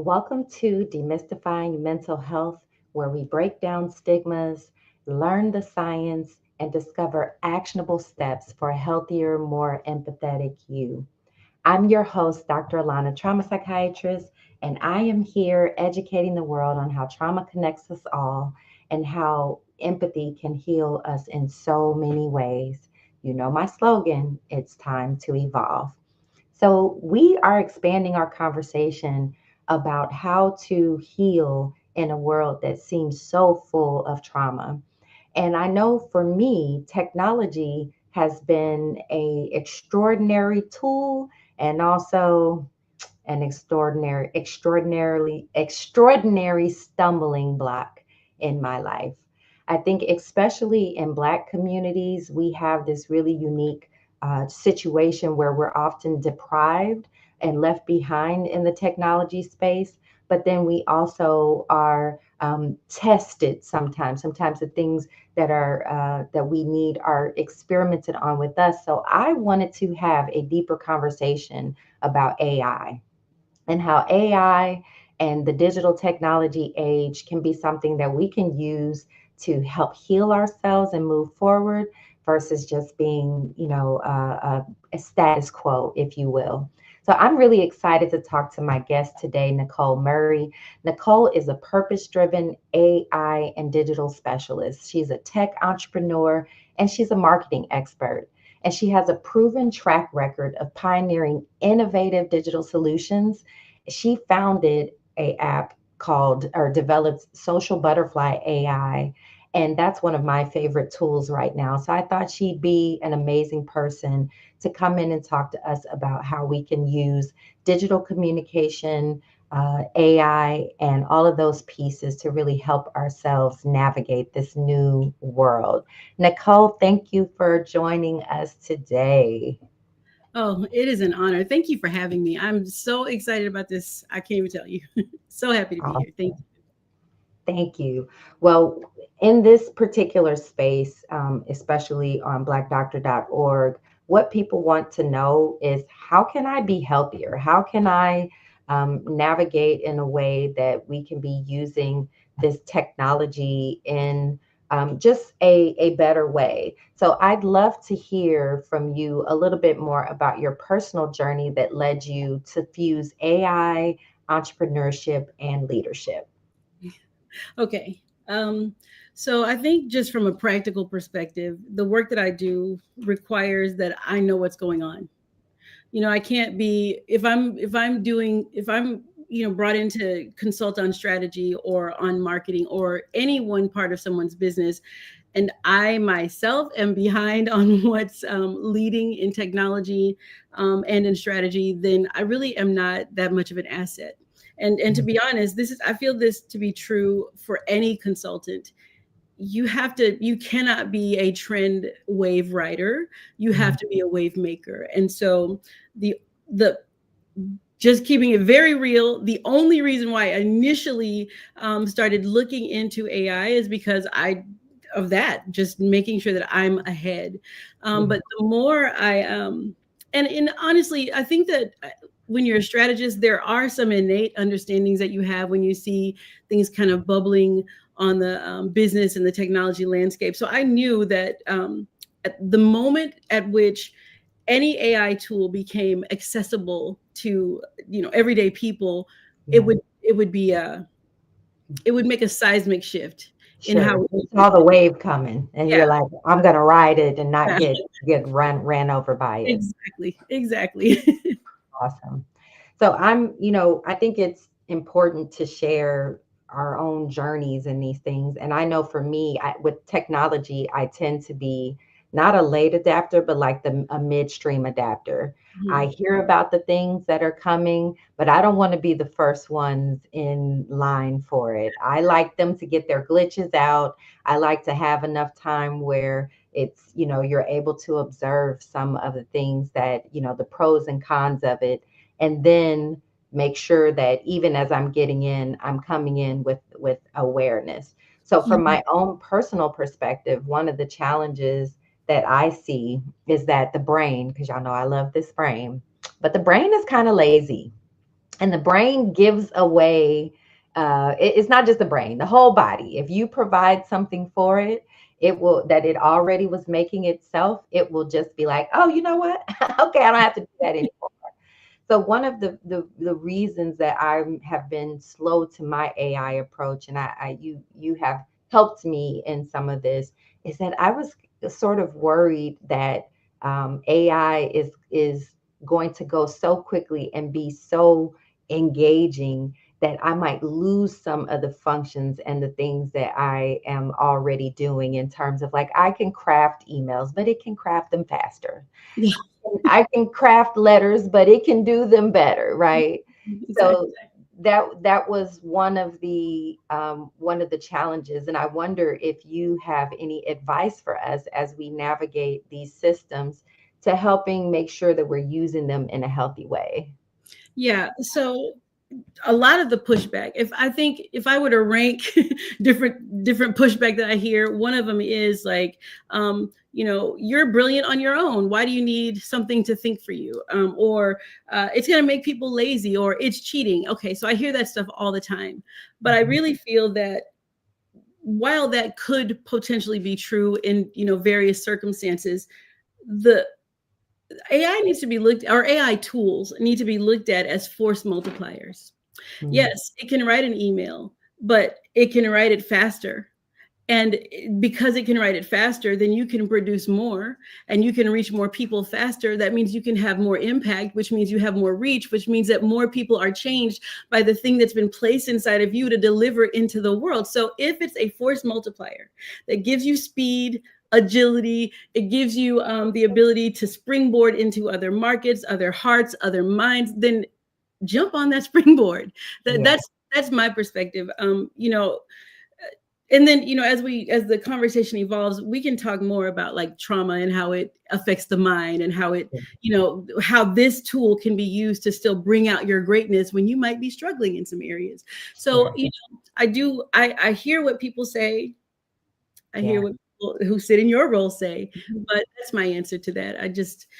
Welcome to Demystifying Mental Health, where we break down stigmas, learn the science, and discover actionable steps for a healthier, more empathetic you. I'm your host, Dr. Alana, trauma psychiatrist, and I am here educating the world on how trauma connects us all and how empathy can heal us in so many ways. You know my slogan, it's time to evolve. So, we are expanding our conversation about how to heal in a world that seems so full of trauma. And I know for me, technology has been a extraordinary tool and also an extraordinary stumbling block in my life. I think especially in Black communities, we have this really unique situation where we're often deprived and left behind in the technology space, but then we also are tested sometimes. Sometimes the things that we need are experimented on with us. So I wanted to have a deeper conversation about AI and how AI and the digital technology age can be something that we can use to help heal ourselves and move forward versus just being, a status quo, if you will. So I'm really excited to talk to my guest today, Nicole Murray. Nicole is a purpose driven AI and digital specialist. She's a tech entrepreneur and she's a marketing expert. And she has a proven track record of pioneering innovative digital solutions. She founded a app called or developed Social Butterfly AI. And that's one of my favorite tools right now. So I thought she'd be an amazing person to come in and talk to us about how we can use digital communication, AI, and all of those pieces to really help ourselves navigate this new world. Nicole, thank you for joining us today. Oh, it is an honor. Thank you for having me. I'm so excited about this. I can't even tell you. So happy to be here. Thank you. Thank you. Well, in this particular space, especially on blackdoctor.org, what people want to know is how can I be healthier? How can I navigate in a way that we can be using this technology in just a better way? So I'd love to hear from you a little bit more about your personal journey that led you to fuse AI, entrepreneurship, and leadership. Okay. Um, so I think just from a practical perspective, the work that I do requires that I know what's going on. I can't be if I'm brought in to consult on strategy or on marketing or any one part of someone's business, and I myself am behind on what's leading in technology and in strategy, then I really am not that much of an asset. And to be honest, this is I feel this to be true for any consultant. You cannot be a trend wave rider. You have Mhm. to be a wave maker. And so the just keeping it very real, the only reason why I initially started looking into AI is because I of that, just making sure that I'm ahead. Yeah. But the more and honestly, I think that when you're a strategist, there are some innate understandings that you have when you see things kind of bubbling on the business and the technology landscape. So I knew that at the moment at which any AI tool became accessible to everyday people, it Yeah. would it would be it would make a seismic shift in how Sure. we You do saw the wave coming and yeah, you're like, I'm gonna ride it and not yeah, get ran over by it. exactly. Awesome. So I think it's important to share our own journeys in these things. And I know for me, with technology, I tend to be not a late adapter, but like a midstream adapter. I Mhm. hear about the things that are coming, but I don't want to be the first ones in line for it. I like them to get their glitches out. I like to have enough time where you're able to observe some of the things that, the pros and cons of it, and then make sure that even as I'm getting in, I'm coming in with awareness. So from Mhm. my own personal perspective, one of the challenges that I see is that the brain, because y'all know I love this brain, but the brain is kind of lazy. And the brain gives away, it's not just the brain, the whole body. If you provide something for it, it will, that it already was making itself, it will just be like, oh, you know what? Okay, I don't have to do that anymore. So one of the reasons that I have been slow to my AI approach, and you have helped me in some of this, is that I was sort of worried that AI is going to go so quickly and be so engaging that I might lose some of the functions and the things that I am already doing, in terms of, like, I can craft emails, but it can craft them faster. Yeah, I can craft letters, but it can do them better, right? exactly. So that was one of the challenges, and I wonder if you have any advice for us as we navigate these systems to helping make sure that we're using them in a healthy way. Yeah. So a lot of the pushback, if I think if I were to rank different pushback that I hear, one of them is like, you're brilliant on your own, why do you need something to think for you? Or it's going to make people lazy, or it's cheating. Okay, so I hear that stuff all the time, but I Mhm. really feel that while that could potentially be true in various circumstances, the AI needs to be looked, or AI tools need to be looked at as force multipliers. Mm. Yes, it can write an email, but it can write it faster. And because it can write it faster, then you can produce more and you can reach more people faster. That means you can have more impact, which means you have more reach, which means that more people are changed by the thing that's been placed inside of you to deliver into the world. So if it's a force multiplier that gives you speed, agility, it gives you the ability to springboard into other markets, other hearts, other minds, then jump on that springboard. That, Yeah. that's my perspective. And then as the conversation evolves, we can talk more about like trauma and how it affects the mind, and how it, how this tool can be used to still bring out your greatness when you might be struggling in some areas. So Yeah. I hear what people say. I hear Yeah. what people who sit in your role say, Mhm. but that's my answer to that. I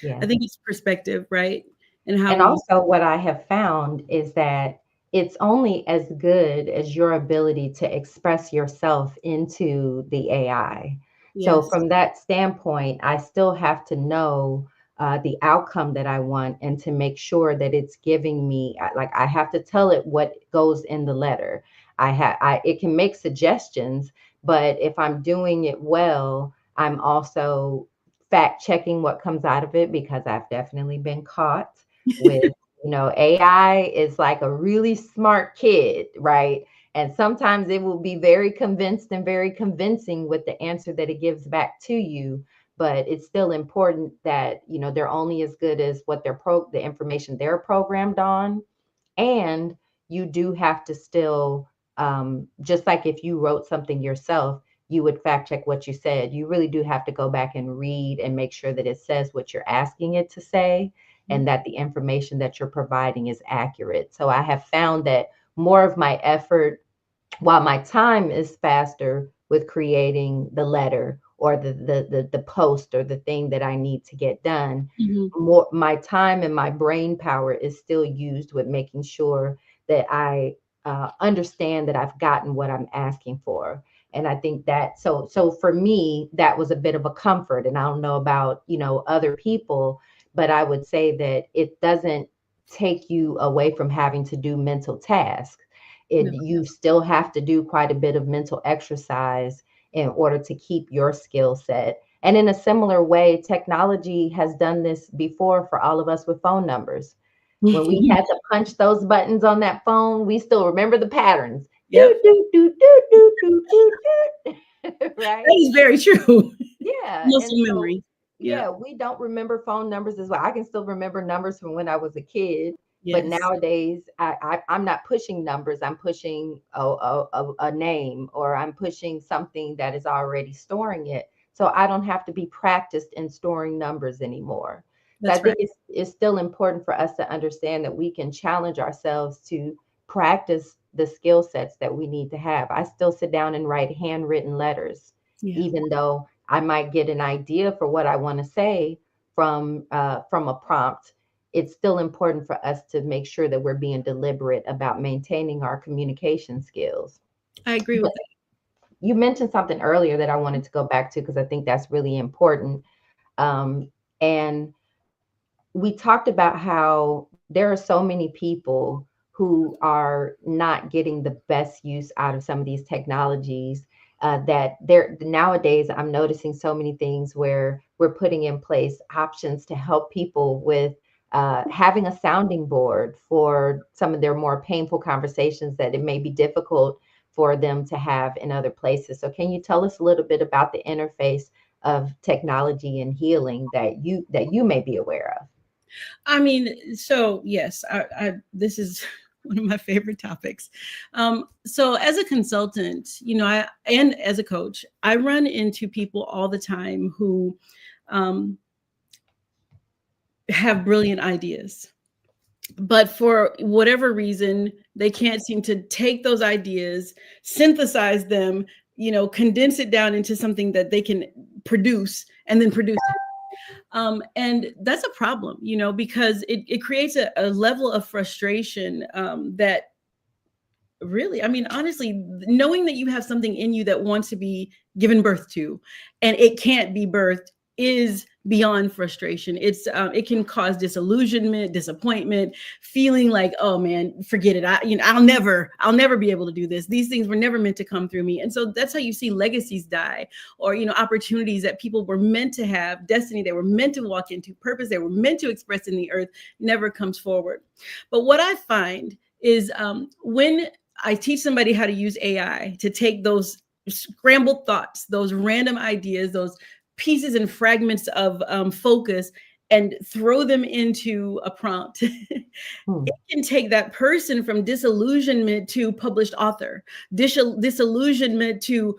Yeah. think it's perspective, right? And how And we also, what I have found is that it's only as good as your ability to express yourself into the AI. So, yes. from that standpoint, I still have to know the outcome that I want, and to make sure that it's giving me, like, I have to tell it what goes in the letter. It can make suggestions, but if I'm doing it well, I'm also fact checking what comes out of it, because I've definitely been caught with, AI is like a really smart kid, right? And sometimes it will be very convinced and very convincing with the answer that it gives back to you. But it's still important that, they're only as good as what the information they're programmed on. And you do have to still, just like if you wrote something yourself, you would fact check what you said. You really do have to go back and read and make sure that it says what you're asking it to say, and that the information that you're providing is accurate. So I have found that more of my effort, while my time is faster with creating the letter, or the post, or the thing that I need to get done, Mhm. more my time and my brain power is still used with making sure that I understand that I've gotten what I'm asking for. And I think that, so for me, that was a bit of a comfort. And I don't know about, other people, but I would say that it doesn't take you away from having to do mental tasks. No. You still have to do quite a bit of mental exercise in order to keep your skill set. And in a similar way, technology has done this before for all of us with phone numbers. When we had to punch those buttons on that phone, we still remember the patterns. Yep. Do, do, do, do, do, do, do, do. That Right? is very true. Yeah. Muscle And so, memory. Yep. yeah, we don't remember phone numbers as well. I can still remember numbers from when I was a kid, but Yes. nowadays I'm not pushing numbers. I'm pushing a name, or I'm pushing something that is already storing it. So I don't have to be practiced in storing numbers anymore. So I That's right. think it's still important for us to understand that we can challenge ourselves to practice the skill sets that we need to have. I still sit down and write handwritten letters, Yeah. even though I might get an idea for what I want to say from a prompt. it's still important for us to make sure that we're being deliberate about maintaining our communication skills. I agree with But you mentioned something earlier that I wanted to go back to because I think that's really important. And we talked about how there are so many people who are not getting the best use out of some of these technologies, that there nowadays I'm noticing so many things where we're putting in place options to help people with having a sounding board for some of their more painful conversations that it may be difficult for them to have in other places. So can you tell us a little bit about the interface of technology and healing that you may be aware of? I mean, so yes, this is one of my favorite topics. So as a consultant, and as a coach, I run into people all the time who have brilliant ideas, but for whatever reason, they can't seem to take those ideas, synthesize them, condense it down into something that they can produce and then produce it. And that's a problem, because it creates a level of frustration that really, I mean, honestly, knowing that you have something in you that wants to be given birth to and it can't be birthed is beyond frustration. It can cause disillusionment, disappointment, feeling like, oh man, forget it. I'll never be able to do this. These things were never meant to come through me. And so that's how you see legacies die, or opportunities that people were meant to have, destiny they were meant to walk into, purpose they were meant to express in the earth, never comes forward. But what I find is when I teach somebody how to use AI to take those scrambled thoughts, those random ideas, those pieces and fragments of focus, and throw them into a prompt, it can take that person from disillusionment to published author, disillusionment to,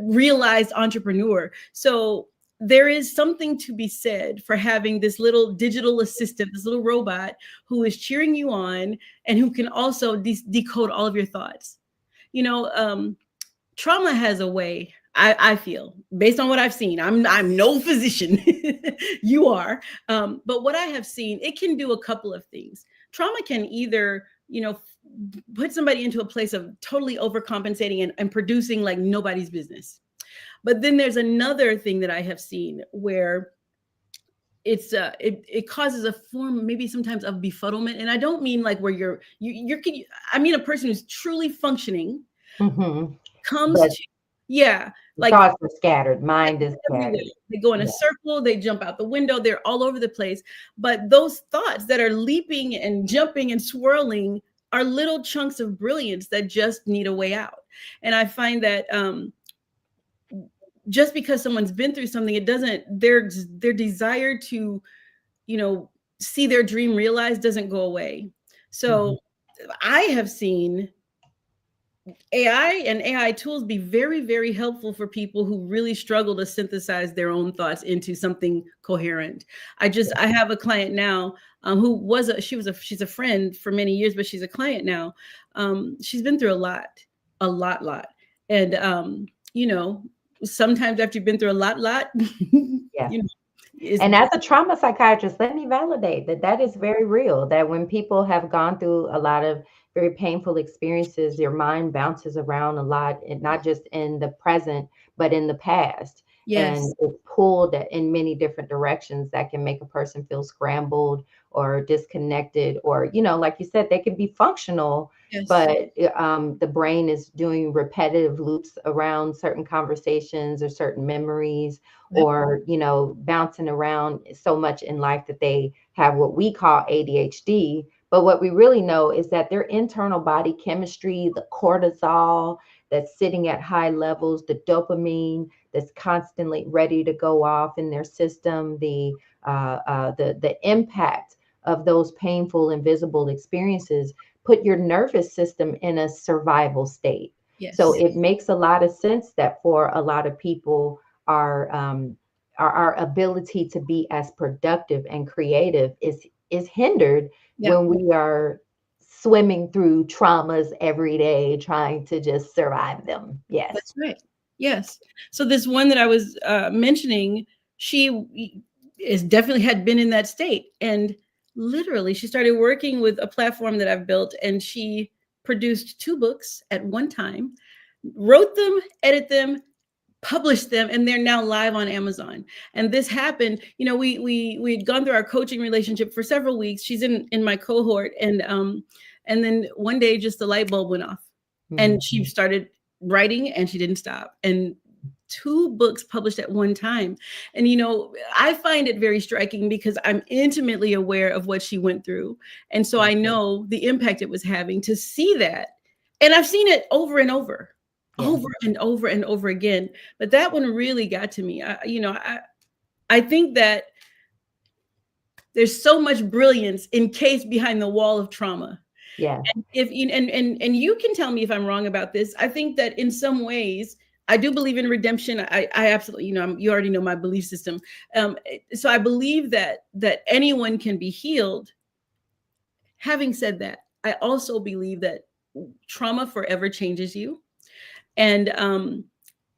realized entrepreneur. So there is something to be said for having this little digital assistant, this little robot who is cheering you on and who can also decode all of your thoughts. Trauma has a way, I feel, based on what I've seen. I'm no physician. You are. But what I have seen, it can do a couple of things. Trauma can either, put somebody into a place of totally overcompensating and producing like nobody's business. But then there's another thing that I have seen where it causes a form maybe sometimes of befuddlement. And I don't mean like where I mean a person who's truly functioning comes to, like thoughts are scattered, mind is scattered. They go in a circle, they jump out the window, they're all over the place. But those thoughts that are leaping and jumping and swirling are little chunks of brilliance that just need a way out. And I find that just because someone's been through something, it doesn't, their desire to, see their dream realized doesn't go away. So I have seen AI and AI tools be very, very helpful for people who really struggle to synthesize their own thoughts into something coherent. I have a client now she's a friend for many years, but she's a client now. She's been through a lot. And, sometimes after you've been through a lot, and as a trauma psychiatrist, let me validate that is very real, that when people have gone through a lot of very painful experiences, your mind bounces around a lot, and not just in the present, but in the past. Yes. And it's pulled in many different directions that can make a person feel scrambled or disconnected, or, like you said, they can be functional, yes, but the brain is doing repetitive loops around certain conversations or certain memories, yep, or, bouncing around so much in life that they have what we call ADHD. But what we really know is that their internal body chemistry, the cortisol that's sitting at high levels, the dopamine that's constantly ready to go off in their system, the impact of those painful, invisible experiences put your nervous system in a survival state. Yes. So it makes a lot of sense that for a lot of people, our ability to be as productive and creative is hindered, yep, when we are swimming through traumas every day, trying to just survive them. Yes. That's right. Yes. So this one that I was mentioning, she is definitely had been in that state. And Literally, she started working with a platform that I've built, and she produced 2 books at one time, wrote them, edit them, published them, and they're now live on Amazon. And this happened, we'd gone through our coaching relationship for several weeks. She's in my cohort, and then one day just the light bulb went off, and she started writing, and she didn't stop. And 2 books published at one time. And I find it very striking because I'm intimately aware of what she went through, and so I know the impact it was having. To see that, and I've seen it over and over, over and over and over again, but that one really got to me. I think that there's so much brilliance encased behind the wall of trauma. Yeah. And if you and you can tell me if I'm wrong about this. I think that in some ways I do believe in redemption. I absolutely, you already know my belief system. So I believe that anyone can be healed. Having said that, I also believe that trauma forever changes you. And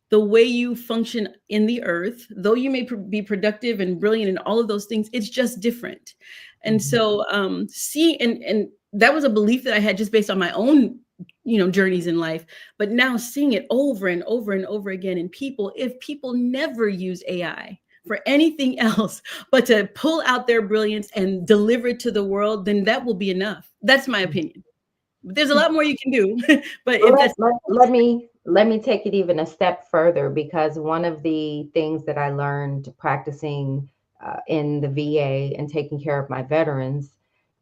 the way you function in the earth, though you may be productive and brilliant and all of those things, it's just different. And so and that was a belief that I had just based on my own journeys in life, but now seeing it over and over and over again in people. If people never use AI for anything else but to pull out their brilliance and deliver it to the world, then that will be enough. That's my opinion. There's a lot more you can do, but Well, if that's let me take it even a step further, because one of the things that I learned practicing in the VA and taking care of my veterans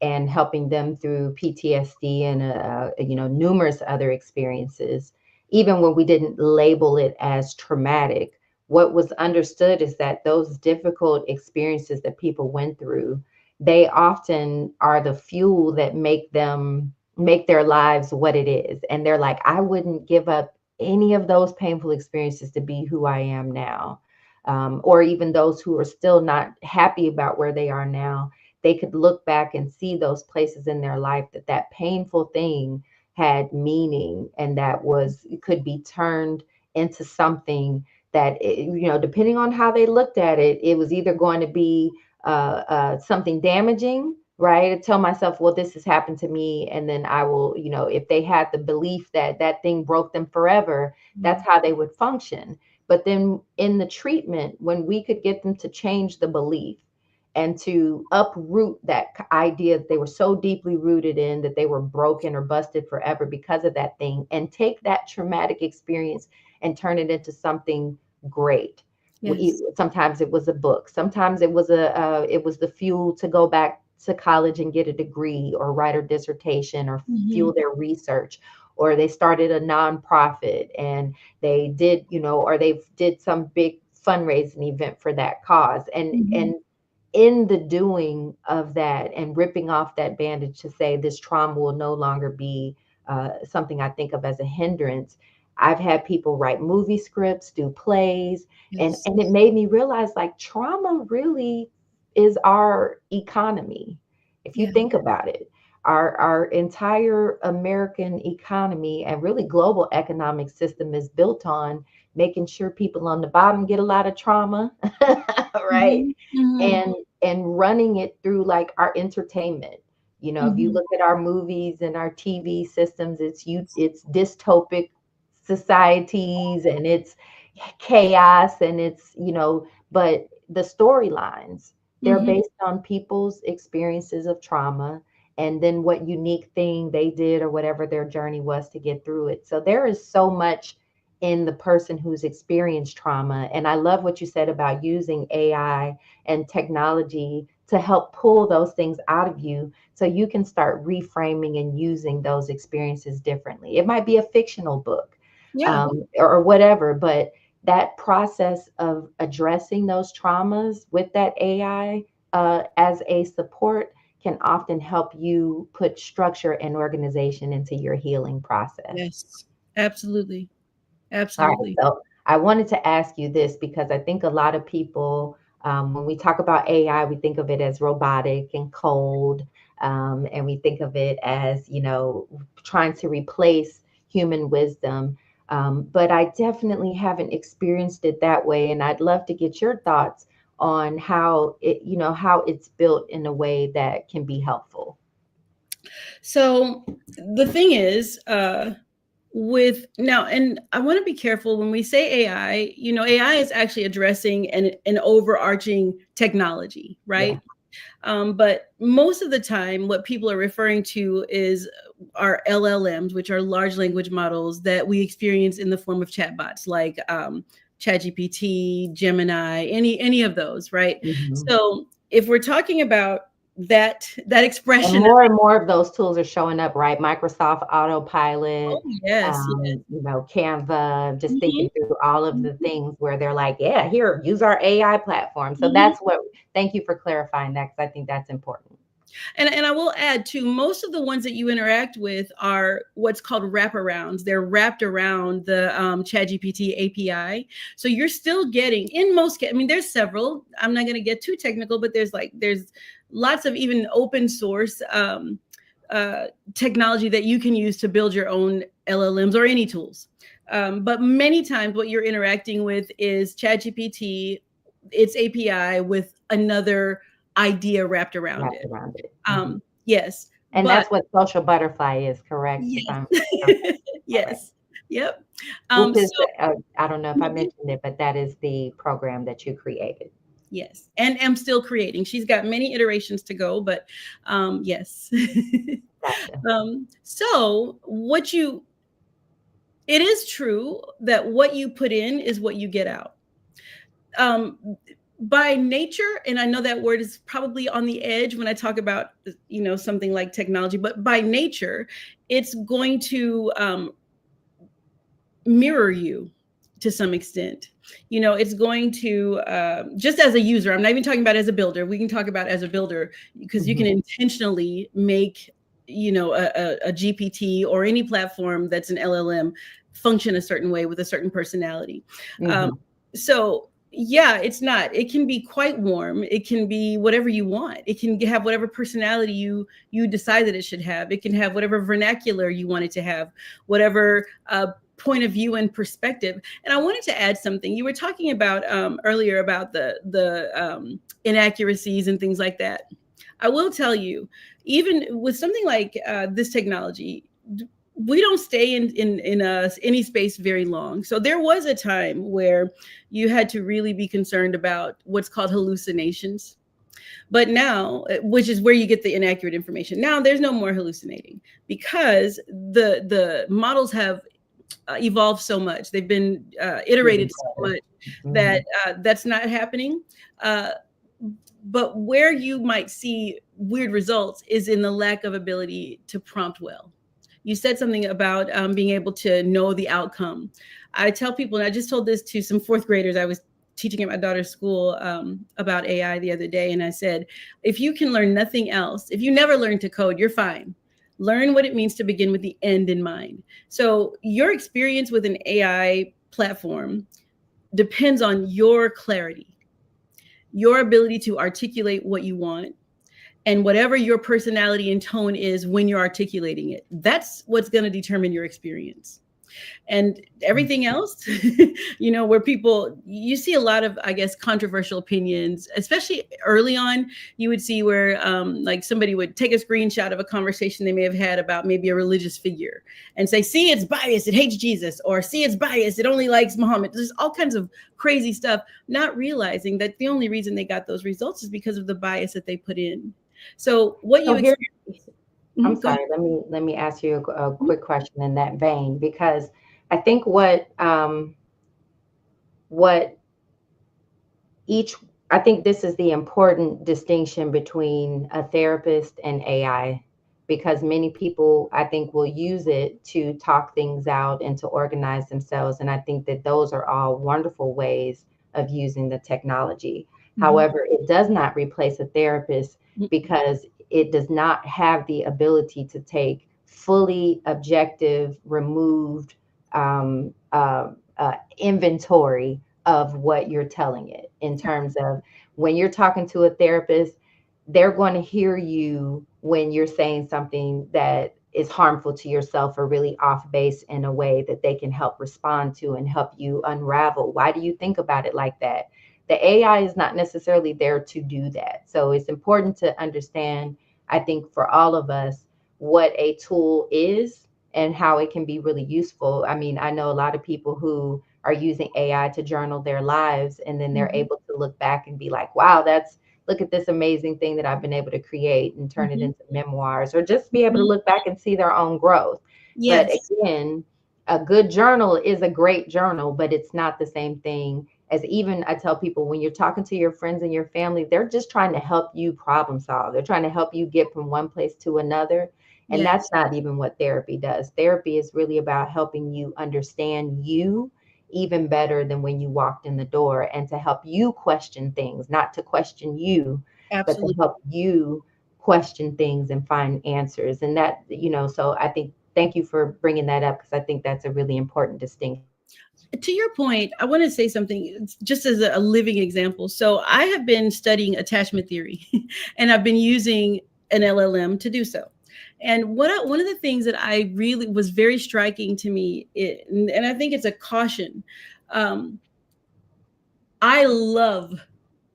and helping them through PTSD and numerous other experiences, even when we didn't label it as traumatic, what was understood is that those difficult experiences that people went through, they often are the fuel that make their lives what it is. And they're like, I wouldn't give up any of those painful experiences to be who I am now. Or even those who are still not happy about where they are now, they could look back and see those places in their life that painful thing had meaning, and that could be turned into something that, depending on how they looked at it, it was either going to be something damaging, right? I tell myself, well, this has happened to me. And then I will, if they had the belief that that thing broke them forever, that's how they would function. But then in the treatment, when we could get them to change the belief and to uproot that idea that they were so deeply rooted in, that they were broken or busted forever because of that thing, and take that traumatic experience and turn it into something great. Yes. Sometimes it was a book. Sometimes it was the fuel to go back to college and get a degree or write a dissertation or fuel their research, or they started a nonprofit and they did, or they did some big fundraising event for that cause. And in the doing of that and ripping off that bandage to say this trauma will no longer be something I think of as a hindrance, I've had people write movie scripts, do plays, Yes. and it made me realize, like, trauma really is our economy. If you Yeah. think about it, our entire American economy and really global economic system is built on making sure people on the bottom get a lot of trauma, right? And running it through like our entertainment. If you look at our movies and our TV systems, it's dystopic societies and it's chaos and but the storylines, they're based on people's experiences of trauma and then what unique thing they did or whatever their journey was to get through it. So there is so much in the person who's experienced trauma. And I love what you said about using AI and technology to help pull those things out of you so you can start reframing and using those experiences differently. It might be a fictional book, or whatever, but that process of addressing those traumas with that AI as a support can often help you put structure and organization into your healing process. Yes. Absolutely. All right, Absolutely. so I wanted to ask you this because I think a lot of people, when we talk about AI, we think of it as robotic and cold, and we think of it as, trying to replace human wisdom. But I definitely haven't experienced it that way, and I'd love to get your thoughts on how it, how it's built in a way that can be helpful? So the thing is, with now, and I want to be careful when we say AI, AI is actually addressing an overarching technology, Yeah. right? But most of the time, what people are referring to is our LLMs, which are large language models that we experience in the form of chatbots like ChatGPT, Gemini, any of those, right? Mhm. So if we're talking about that And expression, more and more of those tools are showing up, right? Microsoft Autopilot, oh yes, yes. Canva, just Mhm, thinking through all of the mhm, things where they're like, yeah, here, use our AI platform. So mhm. thank you for clarifying that because I think that's important. And I will add too, most of the ones that you interact with are what's called wraparounds. They're wrapped around the ChatGPT API. So you're still getting in most. I mean, there's several. I'm not going to get too technical, but there's lots of even open source technology that you can use to build your own LLMs or any tools. But many times, what you're interacting with is ChatGPT, its API with another idea wrapped around Wrapped it. around it. Mhm. Yes, And but that's what Social Butterfly is, correct? If yes, I'm okay, all right. yes, yep. Which is, So I don't know if I mentioned it, but that is the program that you created. yes, and am still creating. She's got many iterations to go, but yes. Gotcha. So it is true that what you put in is what you get out. Um, by nature, and I know that word is probably on the edge when I talk about something like technology, but by nature, it's going to mirror you to some extent. It's going to just as a user, I'm not even talking about as a builder, we can talk about as a builder because you can Mhm. intentionally make a GPT or any platform that's an LLM function a certain way with a certain personality. um, Mhm. so yeah, it can be quite warm, it can be whatever you want, it can have whatever personality you decide that it should have, it can have whatever vernacular you want it to have, whatever point of view and perspective. And I wanted to add something. You were talking about earlier about the inaccuracies and things like that. I will tell you, even with something like this technology, we don't stay in any space very long. So there was a time where you had to really be concerned about what's called hallucinations. But now, which is where you get the inaccurate information. Now there's no more hallucinating because the models have evolved so much. They've been Getting iterated so better. much that Mhm. that's not happening. Uh, but where you might see weird results is in the lack of ability to prompt well. You said something about being able to know the outcome. I tell people, and I just told this to some fourth graders. I was teaching at my daughter's school about AI the other day, and I said, if you can learn nothing else, if you never learn to code, you're fine. Learn what it means to begin with the end in mind. So your experience with an AI platform depends on your clarity, your ability to articulate what you want, and whatever your personality and tone is when you're articulating it. That's what's going to determine your experience. And everything else, where people, you see a lot of, I guess, controversial opinions, especially early on. You would see where like somebody would take a screenshot of a conversation they may have had about maybe a religious figure and say, see, it's biased, it hates Jesus, or see, it's biased, it only likes Muhammad. There's all kinds of crazy stuff, not realizing that the only reason they got those results is because of the bias that they put in. So what So you here, experience. I'm Go ahead. sorry. Let me ask you a quick question in that vein, because I think what each I think this is the important distinction between a therapist and AI, because many people, I think, will use it to talk things out and to organize themselves. And I think that those are all wonderful ways of using the technology. Mhm. However, it does not replace a therapist Mhm. because it does not have the ability to take fully objective, removed inventory of what you're telling it, in terms of when you're talking to a therapist, they're going to hear you when you're saying something that is harmful to yourself or really off base, in a way that they can help respond to and help you unravel. Why do you think about it like that? the AI is not necessarily there to do that. So it's important to understand, I think, for all of us, what a tool is and how it can be really useful. I mean, I know a lot of people who are using AI to journal their lives, and then they're Mhm. able to look back and be like, wow, look at this amazing thing that I've been able to create and turn it Mhm. into memoirs, or just be able to Mhm. look back and see their own growth. But Yes, again, a good journal is a great journal, but it's not the same thing as, even I tell people, when you're talking to your friends and your family, they're just trying to help you problem solve. They're trying to help you get from one place to another. And that's yes, not even what therapy does. Therapy is really about helping you understand you even better than when you walked in the door, and to help you question things, not to question you, but to absolutely. help you question things and find answers. And that, so I think, thank you for bringing that up, because I think that's a really important distinction. To your point, I want to say something just as a living example. So I have been studying attachment theory and I've been using an LLM to do so. And one of the things that I really was very striking to me, and I think it's a caution. Um, I love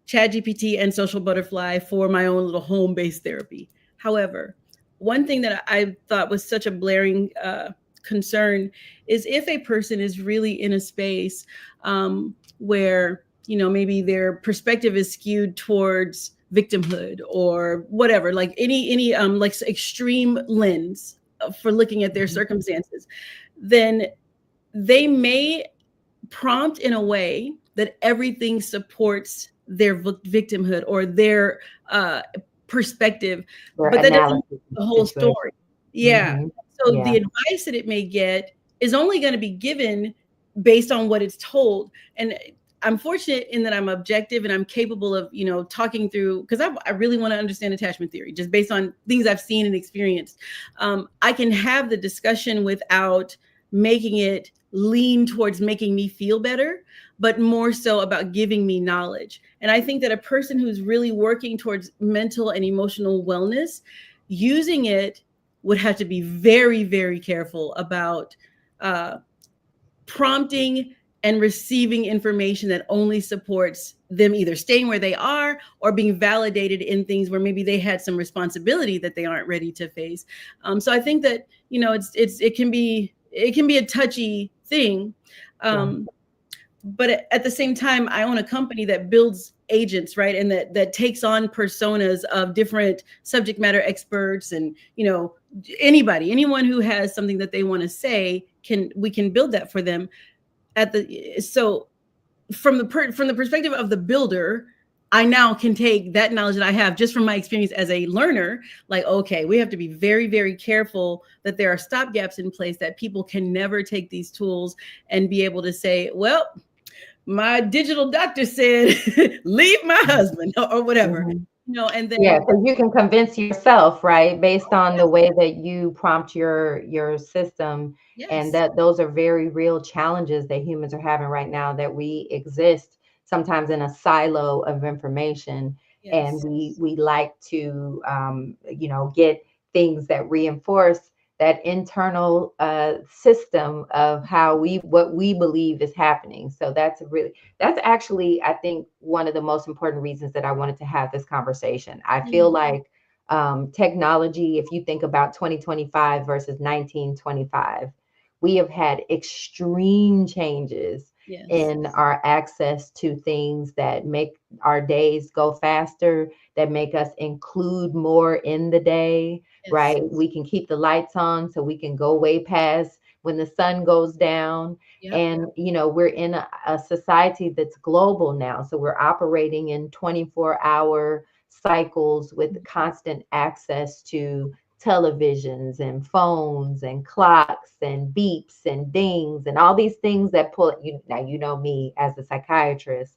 ChatGPT and Social Butterfly for my own little home based therapy. However, one thing that I thought was such a blaring concern is if a person is really in a space where, maybe their perspective is skewed towards victimhood or whatever, like any like extreme lens for looking at their Mhm. circumstances, then they may prompt in a way that everything supports their victimhood or their uh, perspective, Their but that doesn't analysis make of the the whole situation. story. Yeah. Hmm. So Yeah. the advice that it may get is only going to be given based on what it's told. And I'm fortunate in that I'm objective and I'm capable of, talking through, because I really want to understand attachment theory just based on things I've seen and experienced. I can have the discussion without making it lean towards making me feel better, but more so about giving me knowledge. And I think that a person who's really working towards mental and emotional wellness, using it would have to be very, very careful about uh, prompting and receiving information that only supports them either staying where they are or being validated in things where maybe they had some responsibility that they aren't ready to face. So I think that it can be a touchy thing. Yeah. Um, but at the same time, I own a company that builds agents, right, and that takes on personas of different subject matter experts, and anyone who has something that they want to say, we can build that for them. So from the perspective of the builder, I now can take that knowledge that I have just from my experience as a learner, like, okay, we have to be very, very careful that there are stop gaps in place, that people can never take these tools and be able to say, well, my digital doctor said, leave my husband or whatever, Mhm. and Yeah, then, because you can convince yourself, right, based on the way that you prompt your system, and yes, that those are very real challenges that humans are having right now, that we exist sometimes in a silo of information, and yes, we like to get things that reinforce that internal system of how we what we believe is happening. So that's actually, I think, one of the most important reasons that I wanted to have this conversation. I feel mhm, like technology, if you think about 2025 versus 1925, we have had extreme changes yes, in our access to things that make our days go faster, that make us include more in the day, yes, right? We can keep the lights on so we can go way past when the sun goes down. yep, And we're in a society that's global now, so we're operating in 24-hour cycles with constant access to televisions and phones and clocks and beeps and dings and all these things that pull you. Now, me as a psychiatrist,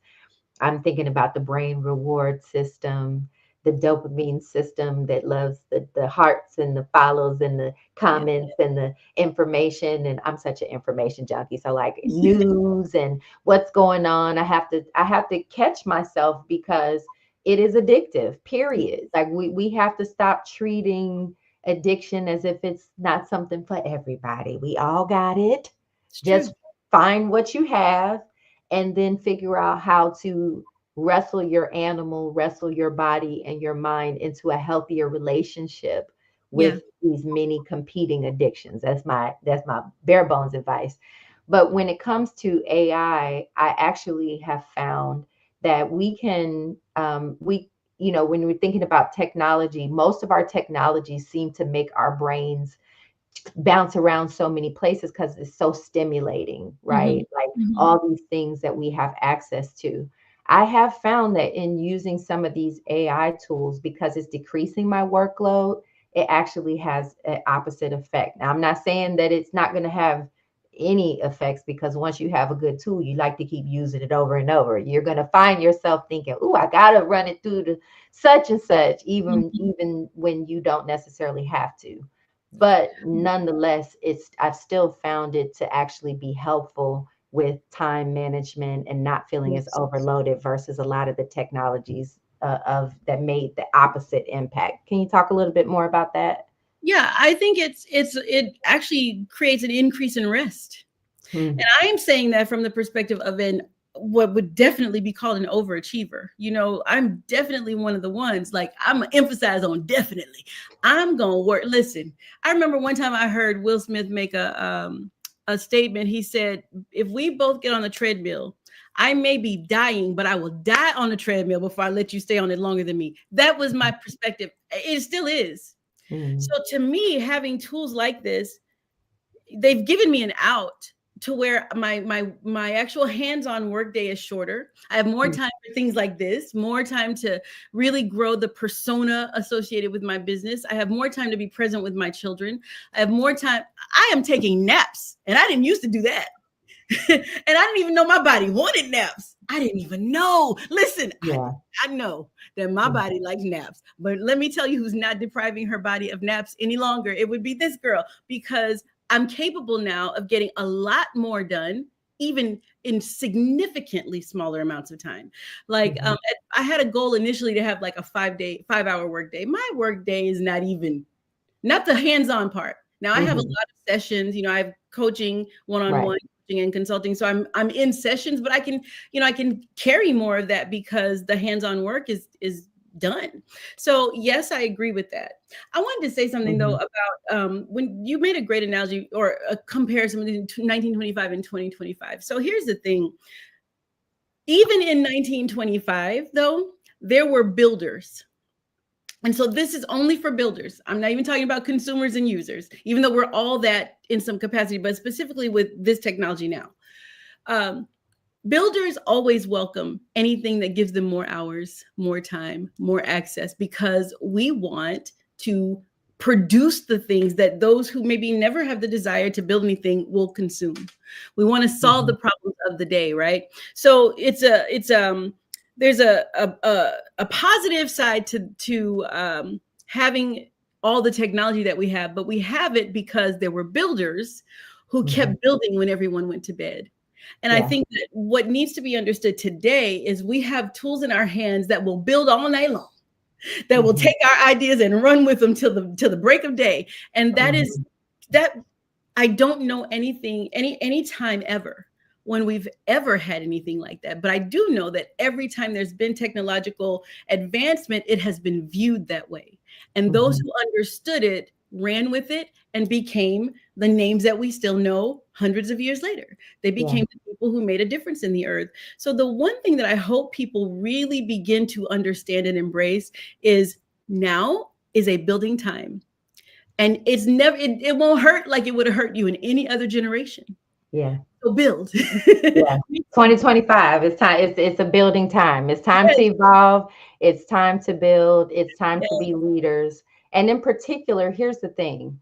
I'm thinking about the brain reward system, the dopamine system that loves the hearts and the follows and the yeah. comments and the information. And I'm such an information junkie. So like news and what's going on, I have to catch myself, because it is addictive, period. Like we have to stop treating addiction as if it's not something for everybody. We all got it. It's true. Just find what you have, and then figure out how to wrestle your animal, wrestle your body and your mind into a healthier relationship Yeah. with these many competing addictions. That's my bare bones advice. But when it comes to I actually have found that we can we when we're thinking about technology, most of our technologies seem to make our brains bounce around so many places because it's so stimulating, Hmm. right? Like Hmm. all these things that we have access to. I have found that in using some of these AI tools, because it's decreasing my workload, it actually has an opposite effect. Now, I'm not saying that it's not going to have any effects, because once you have a good tool, you like to keep using it over and over. You're going to find yourself thinking, "Oh, I got to run it through the such and such," even when you don't necessarily have to. But nonetheless, I've still found it to actually be helpful with time management and not feeling as Yes. overloaded versus a lot of the technologies of that made the opposite impact. Can you talk a little bit more about that? Yeah, I think it actually creates an increase in rest. Hmm. And I am saying that from the perspective of an what would definitely be called an overachiever. I'm definitely one of the ones, like, I'm gonna emphasize on definitely. I'm gonna work. Listen, I remember one time I heard Will Smith make a statement. He said, if we both get on the treadmill, I may be dying, but I will die on the treadmill before I let you stay on it longer than me. That was my perspective. It still is. Hmm. So to me, having tools like this, they've given me an out to where my actual hands-on workday is shorter. I have more Hmm. time for things like this, more time to really grow the persona associated with my business. I have more time to be present with my children. I have more time. I am taking naps, and I didn't used to do that. And I didn't even know my body wanted naps. I didn't even know. Listen, Yeah. I know that my Hmm. body likes naps, but let me tell you who's not depriving her body of naps any longer. It would be this girl, because I'm capable now of getting a lot more done, even in significantly smaller amounts of time. Like, Hmm. I had a goal initially to have like a 5-hour work day. My work day is not the hands-on part. Now I have a lot Hmm. of sessions, I have coaching, Right. one-on-one coaching and consulting. So I'm in sessions, but I can carry more of that because the hands-on work is done. So yes, I agree with that. I wanted to say something though Hmm. about when you made a great analogy or a comparison between 1925 and 2025. So here's the thing. Even in 1925, though, there were builders. And so this is only for builders. I'm not even talking about consumers and users, even though we're all that in some capacity, but specifically with this technology now. Um, Builders always welcome anything that gives them more hours, more time, more access, because we want to produce the things that those who maybe never have the desire to build anything will consume. We want to solve Hmm. the problems of the day, right? So there's a positive side to having all the technology that we have, but we have it because there were builders who Hmm. kept building when everyone went to bed. And I Yeah. think that what needs to be understood today is we have tools in our hands that will build all night long, that will Hmm. take our ideas and run with them till the break of day. And that is Hmm. that I don't know any time ever when we've ever had anything like that. But I do know that every time there's been technological advancement, it has been viewed that way. And those Hmm. who understood it ran with it and became the names that we still know hundreds of years later. They Yeah. became the people who made a difference in the earth. So the one thing that I hope people really begin to understand and embrace is now is a building time, and it won't hurt like it would have hurt you in any other generation. Yeah. So build. Yeah. 2025. It's time. It's a building time. It's time to Yes, evolve. It's time to build. It's time to yes. be leaders. And in particular, here's the thing.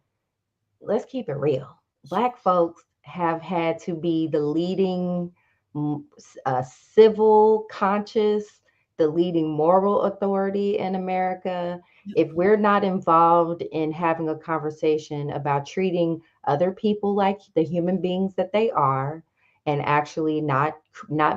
Let's keep it real. Black folks have had to be the leading civil conscious, the leading moral authority in America. If we're not involved in having a conversation about treating other people like the human beings that they are, and actually not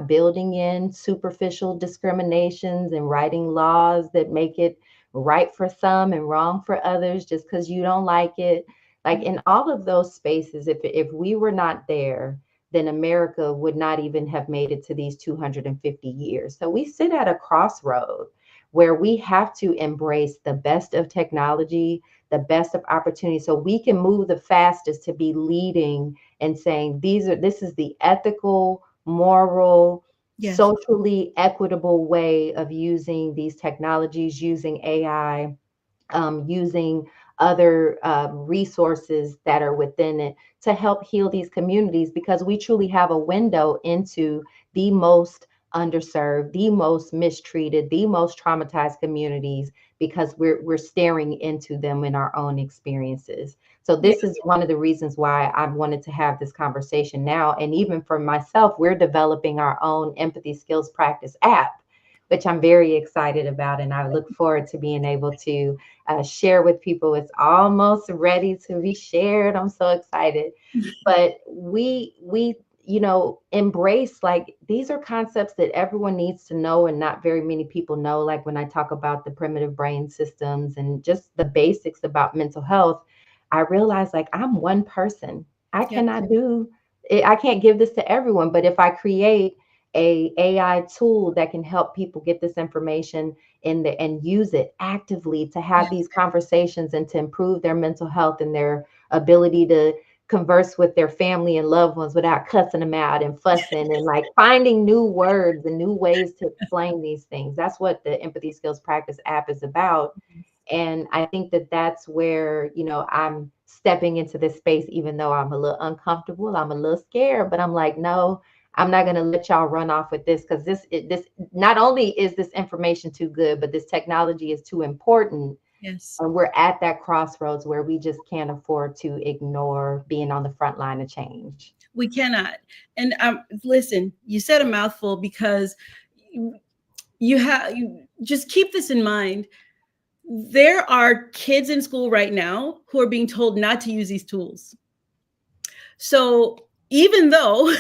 building in superficial discriminations and writing laws that make it right for some and wrong for others just because you don't like it, like in all of those spaces, if we were not there, then America would not even have made it to these 250 years. So we sit at a crossroad where we have to embrace the best of technology, the best of opportunity, so we can move the fastest to be leading and saying this is the ethical, moral, Yes. socially equitable way of using these technologies, using AI, using other resources that are within it to help heal these communities, because we truly have a window into the most underserved, the most mistreated, the most traumatized communities, because we're staring into them in our own experiences. So Yeah. this is one of the reasons why I wanted to have this conversation now. And even for myself, we're developing our own empathy skills practice app, which I'm very excited about. And I look forward to being able to share with people. It's almost ready to be shared. I'm so excited. But we embrace, like, these are concepts that everyone needs to know and not very many people know. Like when I talk about the primitive brain systems and just the basics about mental health, I realize, like, I'm one person. I Yep. cannot do it. I can't give this to everyone. But if I create a AI tool that can help people get this information in the and use it actively to have these conversations and to improve their mental health and their ability to converse with their family and loved ones without cussing them out and fussing and like finding new words and new ways to explain these things. That's what the Empathy Skills Practice app is about. And I think that that's where, I'm stepping into this space, even though I'm a little uncomfortable, I'm a little scared, but I'm like, no, I'm not going to let y'all run off with this, because this not only is this information too good, but this technology is too important. Yes. And we're at that crossroads where we just can't afford to ignore being on the front line of change. We cannot. And listen, you said a mouthful, because you just keep this in mind. There are kids in school right now who are being told not to use these tools. So even though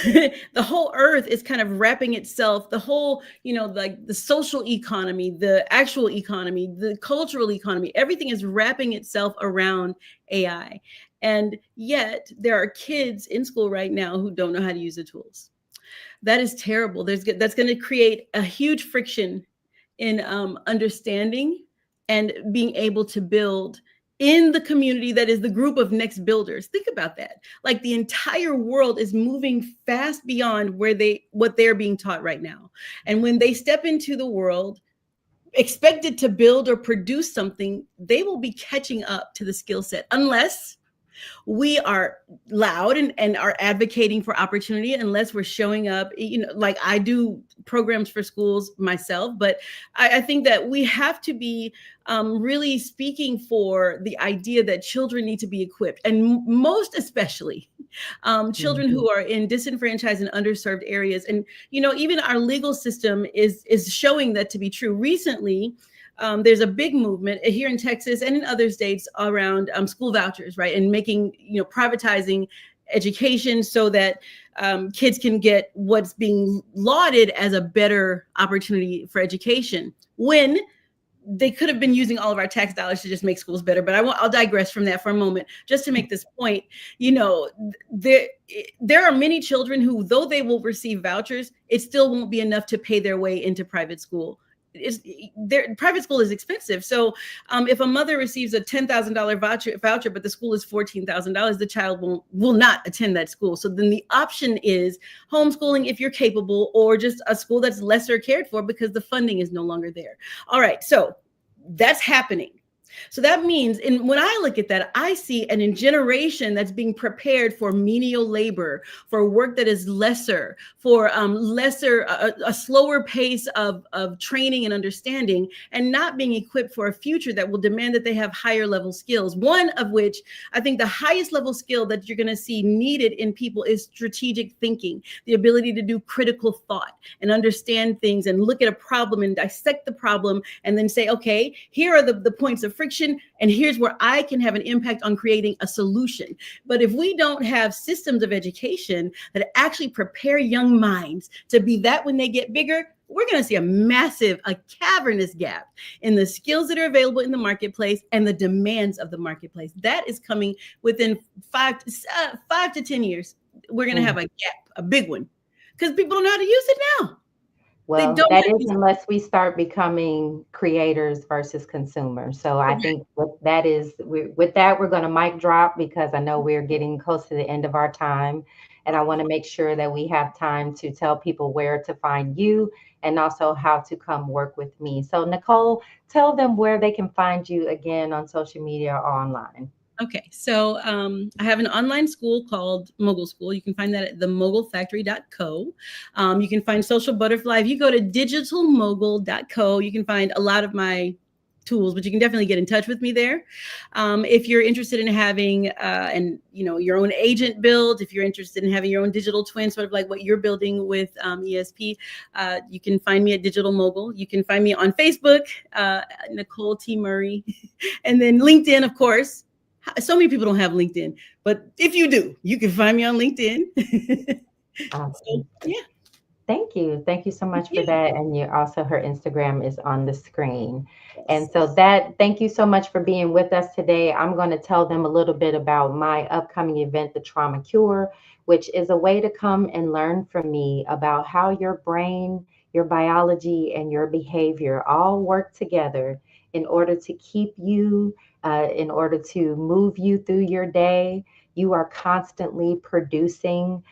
the whole earth is kind of wrapping itself, the whole, like the social economy, the actual economy, the cultural economy, everything is wrapping itself around AI. And yet there are kids in school right now who don't know how to use the tools. That is terrible. That's going to create a huge friction in understanding and being able to build in the community that is the group of next builders. Think about that. Like the entire world is moving fast beyond what they're being taught right now. And when they step into the world expected to build or produce something, they will be catching up to the skill set, unless we are loud and are advocating for opportunity, unless we're showing up, like I do programs for schools myself. But I think that we have to be really speaking for the idea that children need to be equipped, and most especially children who are in disenfranchised and underserved areas. And, even our legal system is showing that to be true. Recently, there's a big movement here in Texas and in other states around school vouchers, right? And making, privatizing education so that kids can get what's being lauded as a better opportunity for education, when they could have been using all of our tax dollars to just make schools better. But I'll digress from that for a moment, just to make this point. There are many children who, though they will receive vouchers, it still won't be enough to pay their way into private school. Private school is expensive. So if a mother receives a $10,000 voucher, but the school is $14,000, the child will not attend that school. So then the option is homeschooling if you're capable, or just a school that's lesser cared for because the funding is no longer there. All right, so that's happening. So that means, when I look at that, I see a generation that's being prepared for menial labor, for work that is lesser, for a slower pace of training and understanding, and not being equipped for a future that will demand that they have higher level skills. One of which, I think the highest level skill that you're going to see needed in people is strategic thinking, the ability to do critical thought and understand things and look at a problem and dissect the problem and then say, okay, here are the points of friction, and here's where I can have an impact on creating a solution. But if we don't have systems of education that actually prepare young minds to be that when they get bigger, we're going to see a cavernous gap in the skills that are available in the marketplace and the demands of the marketplace. That is coming within 5 to 10 years. We're going to have a big one because people don't know how to use it now. Well, that is unless we start becoming creators versus consumers. So I think with that, we're going to mic drop because I know we're getting close to the end of our time. And I want to make sure that we have time to tell people where to find you and also how to come work with me. So Nicole, tell them where they can find you again on social media or online. Okay, so I have an online school called Mogul School. You can find that at themogulfactory.co. You can find Social Butterfly. If you go to digitalmogul.co, you can find a lot of my tools, but you can definitely get in touch with me there. If you're interested in having your own agent build, if you're interested in having your own digital twin, sort of like what you're building with ESP, you can find me at Digital Mogul. You can find me on Facebook, Nicole T. Murray, and then LinkedIn, of course. So many people don't have LinkedIn, but if you do, you can find me on LinkedIn. Awesome. So, yeah. Thank you. Thank you so much for that. And her Instagram is on the screen. And so thank you so much for being with us today. I'm going to tell them a little bit about my upcoming event, The Trauma Cure, which is a way to come and learn from me about how your brain, your biology, and your behavior all work together in order to keep you, in order to move you through your day. You are constantly producing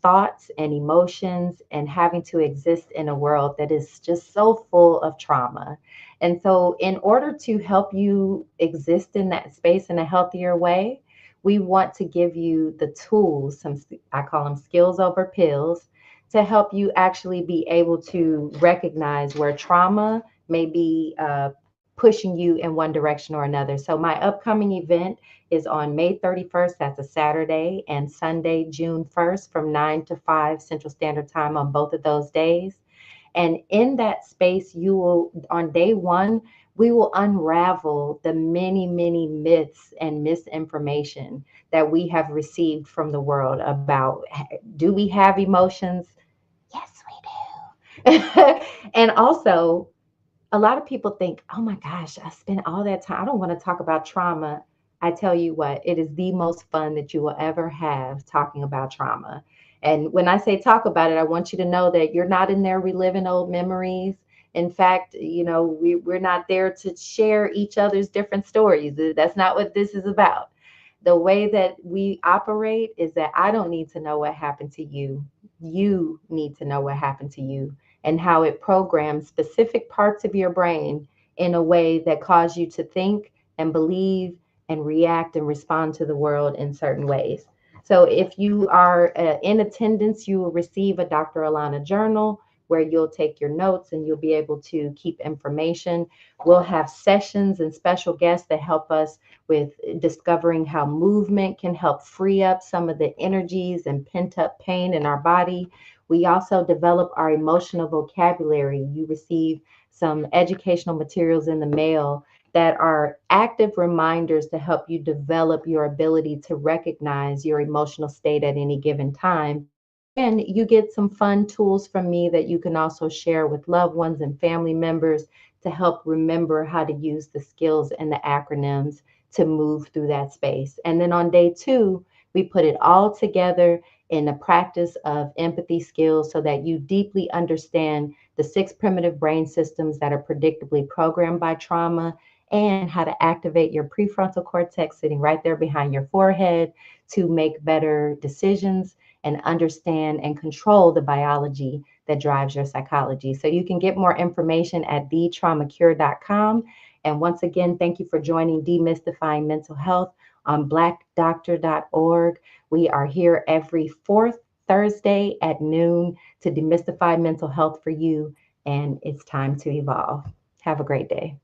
thoughts and emotions and having to exist in a world that is just so full of trauma. And so in order to help you exist in that space in a healthier way, we want to give you the tools, I call them skills over pills, to help you actually be able to recognize where trauma may be pushing you in one direction or another. So my upcoming event is on May 31st. That's a Saturday, and Sunday, June 1st from 9 to 5 Central Standard Time on both of those days. And in that space, on day one, we will unravel the many, many myths and misinformation that we have received from the world about, do we have emotions? Yes, we do. And also, a lot of people think, oh my gosh, I spent all that time. I don't want to talk about trauma. I tell you what, it is the most fun that you will ever have talking about trauma. And when I say talk about it, I want you to know that you're not in there reliving old memories. In fact, we're not there to share each other's different stories. That's not what this is about. The way that we operate is that I don't need to know what happened to you. You need to know what happened to you and how it programs specific parts of your brain in a way that cause you to think and believe and react and respond to the world in certain ways. So if you are in attendance, you will receive a Dr. Alana journal where you'll take your notes and you'll be able to keep information. We'll have sessions and special guests that help us with discovering how movement can help free up some of the energies and pent up pain in our body. We also develop our emotional vocabulary. You receive some educational materials in the mail that are active reminders to help you develop your ability to recognize your emotional state at any given time. And you get some fun tools from me that you can also share with loved ones and family members to help remember how to use the skills and the acronyms to move through that space. And then on day 2, we put it all together in a practice of empathy skills so that you deeply understand the 6 primitive brain systems that are predictably programmed by trauma and how to activate your prefrontal cortex sitting right there behind your forehead to make better decisions and understand and control the biology that drives your psychology. So you can get more information at thetraumacure.com. And once again, thank you for joining Demystifying Mental Health on blackdoctor.org. We are here every 4th Thursday at noon to demystify mental health for you, and it's time to evolve. Have a great day.